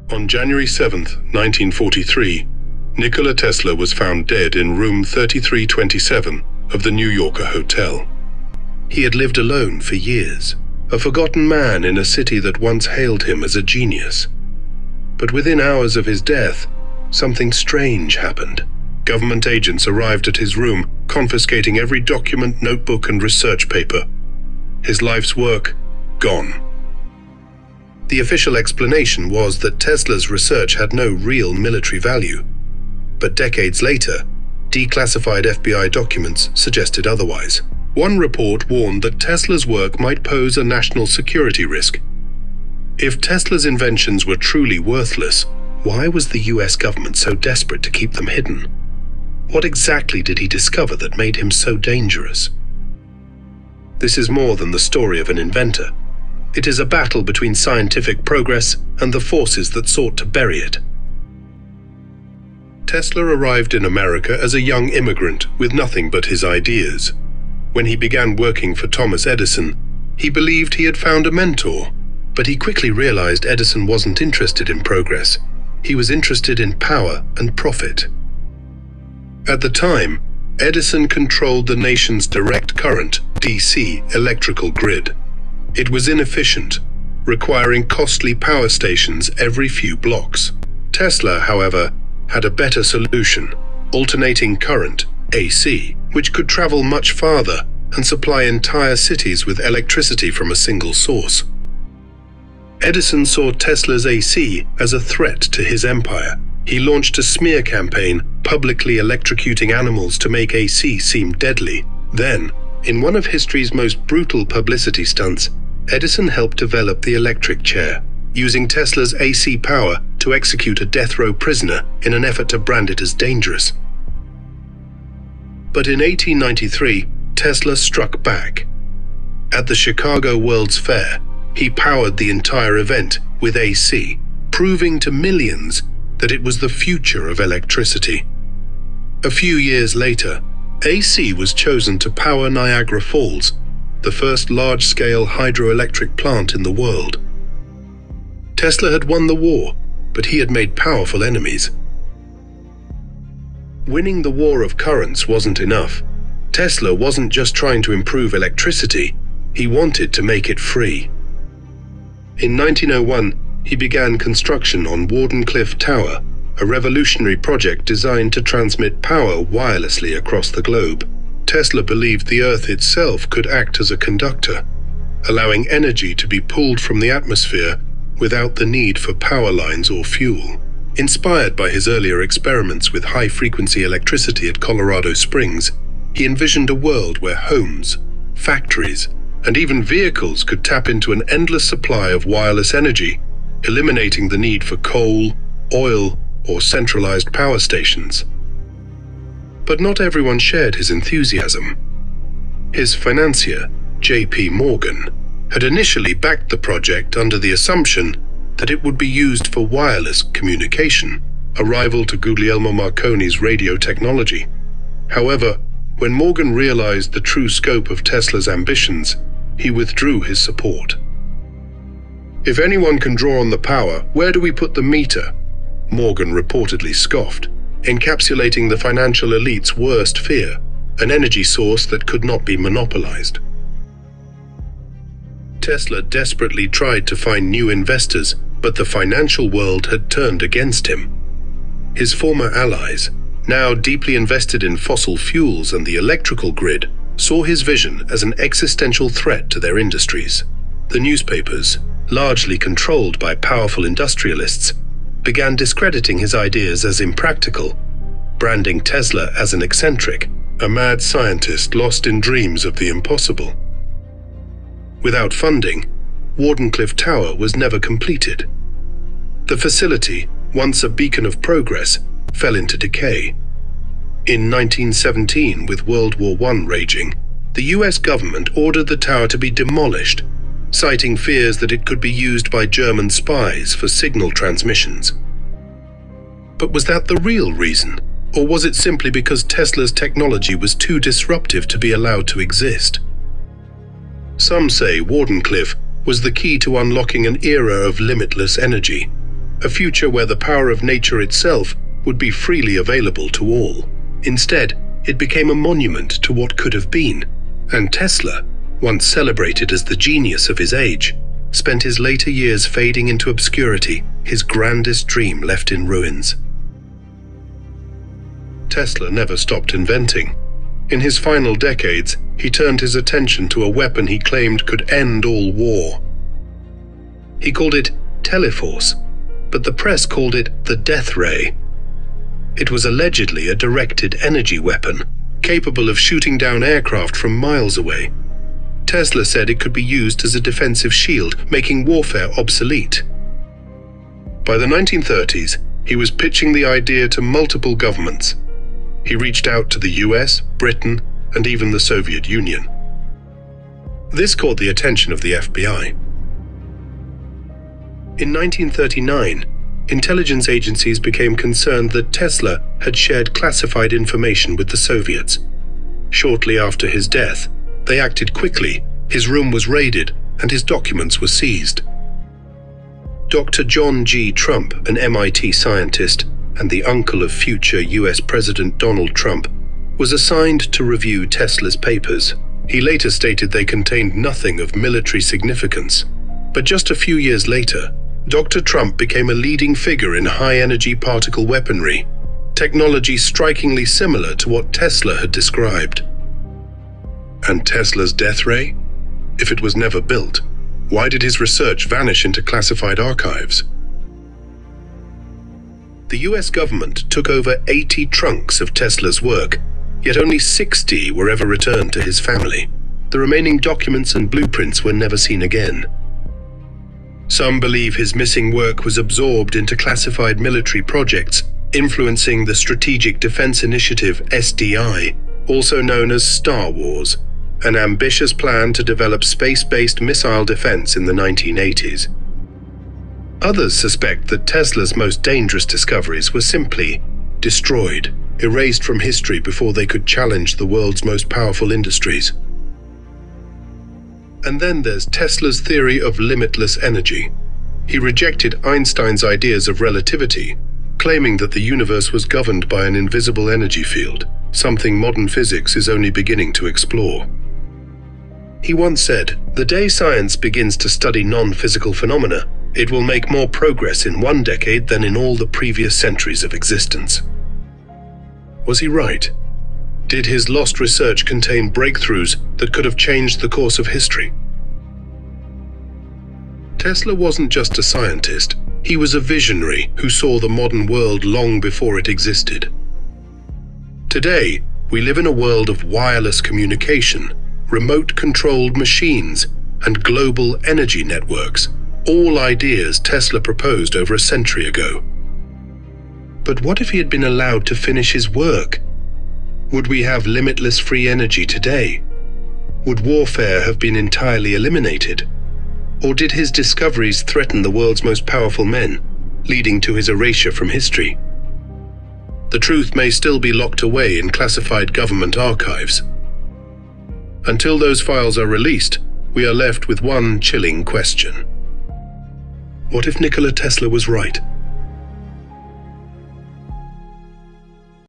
On January 7, 1943, Nikola Tesla was found dead in room 3327 of the New Yorker hotel. He had lived alone for years, a forgotten man in a city that once hailed him as a genius. But within hours of his death, something strange happened. Government agents arrived at his room, confiscating every document, notebook, and research paper. His life's work, gone. The official explanation was that Tesla's research had no real military value. But decades later, declassified FBI documents suggested otherwise. One report warned that Tesla's work might pose a national security risk. If Tesla's inventions were truly worthless, why was the US government so desperate to keep them hidden? What exactly did he discover that made him so dangerous? This is more than the story of an inventor. It is a battle between scientific progress and the forces that sought to bury it. Tesla arrived in America as a young immigrant with nothing but his ideas. When he began working for Thomas Edison, he believed he had found a mentor, but he quickly realized Edison wasn't interested in progress. He was interested in power and profit. At the time, Edison controlled the nation's direct current, DC, electrical grid. It was inefficient, requiring costly power stations every few blocks. Tesla, however, had a better solution, alternating current, AC, which could travel much farther and supply entire cities with electricity from a single source. Edison saw Tesla's AC as a threat to his empire. He launched a smear campaign, publicly electrocuting animals to make AC seem deadly. Then, in one of history's most brutal publicity stunts, Edison helped develop the electric chair, using Tesla's AC power to execute a death row prisoner in an effort to brand it as dangerous. But in 1893, Tesla struck back. At the Chicago World's Fair, he powered the entire event with AC, proving to millions that it was the future of electricity. A few years later, AC was chosen to power Niagara Falls, the first large-scale hydroelectric plant in the world. Tesla had won the war, but he had made powerful enemies. Winning the war of currents wasn't enough. Tesla wasn't just trying to improve electricity, he wanted to make it free. In 1901, he began construction on Wardenclyffe Tower, a revolutionary project designed to transmit power wirelessly across the globe. Tesla believed the Earth itself could act as a conductor, allowing energy to be pulled from the atmosphere without the need for power lines or fuel. Inspired by his earlier experiments with high-frequency electricity at Colorado Springs, he envisioned a world where homes, factories, and even vehicles could tap into an endless supply of wireless energy, eliminating the need for coal, oil, or centralized power stations. But not everyone shared his enthusiasm. His financier, J.P. Morgan, had initially backed the project under the assumption that it would be used for wireless communication, a rival to Guglielmo Marconi's radio technology. However, when Morgan realized the true scope of Tesla's ambitions, he withdrew his support. "If anyone can draw on the power, where do we put the meter?" Morgan reportedly scoffed, encapsulating the financial elite's worst fear, an energy source that could not be monopolized. Tesla desperately tried to find new investors, but the financial world had turned against him. His former allies, now deeply invested in fossil fuels and the electrical grid, saw his vision as an existential threat to their industries. The newspapers, largely controlled by powerful industrialists, began discrediting his ideas as impractical, branding Tesla as an eccentric, a mad scientist lost in dreams of the impossible. Without funding, Wardenclyffe Tower was never completed. The facility, once a beacon of progress, fell into decay. In 1917, with World War I raging, the US government ordered the tower to be demolished, citing fears that it could be used by German spies for signal transmissions. But was that the real reason, or was it simply because Tesla's technology was too disruptive to be allowed to exist? Some say Wardenclyffe was the key to unlocking an era of limitless energy. a future where the power of nature itself would be freely available to all. Instead, it became a monument to what could have been, and Tesla, once celebrated as the genius of his age, spent his later years fading into obscurity, his grandest dream left in ruins. Tesla never stopped inventing. In his final decades, he turned his attention to a weapon he claimed could end all war. He called it Teleforce, but the press called it the Death Ray. It was allegedly a directed energy weapon, capable of shooting down aircraft from miles away. Tesla said it could be used as a defensive shield, making warfare obsolete. By the 1930s, he was pitching the idea to multiple governments. He reached out to the US, Britain, and even the Soviet Union. This caught the attention of the FBI. In 1939, intelligence agencies became concerned that Tesla had shared classified information with the Soviets. Shortly after his death, they acted quickly, his room was raided, and his documents were seized. Dr. John G. Trump, an MIT scientist and the uncle of future US President Donald Trump, was assigned to review Tesla's papers. He later stated they contained nothing of military significance. But just a few years later, Dr. Trump became a leading figure in high-energy particle weaponry, technology strikingly similar to what Tesla had described. And Tesla's death ray? If it was never built, why did his research vanish into classified archives? The US government took over 80 trunks of Tesla's work, yet only 60 were ever returned to his family. The remaining documents and blueprints were never seen again. Some believe his missing work was absorbed into classified military projects, influencing the Strategic Defense Initiative (SDI), also known as Star Wars, an ambitious plan to develop space-based missile defense in the 1980s. Others suspect that Tesla's most dangerous discoveries were simply destroyed, erased from history before they could challenge the world's most powerful industries. And then there's Tesla's theory of limitless energy. He rejected Einstein's ideas of relativity, claiming that the universe was governed by an invisible energy field, something modern physics is only beginning to explore. He once said, "The day science begins to study non-physical phenomena, it will make more progress in one decade than in all the previous centuries of existence." Was he right? Did his lost research contain breakthroughs that could have changed the course of history? Tesla wasn't just a scientist, he was a visionary who saw the modern world long before it existed. Today, we live in a world of wireless communication, remote-controlled machines, and global energy networks, all ideas Tesla proposed over a century ago. But what if he had been allowed to finish his work? Would we have limitless free energy today? Would warfare have been entirely eliminated? Or did his discoveries threaten the world's most powerful men, leading to his erasure from history? The truth may still be locked away in classified government archives. Until those files are released, we are left with one chilling question. What if Nikola Tesla was right?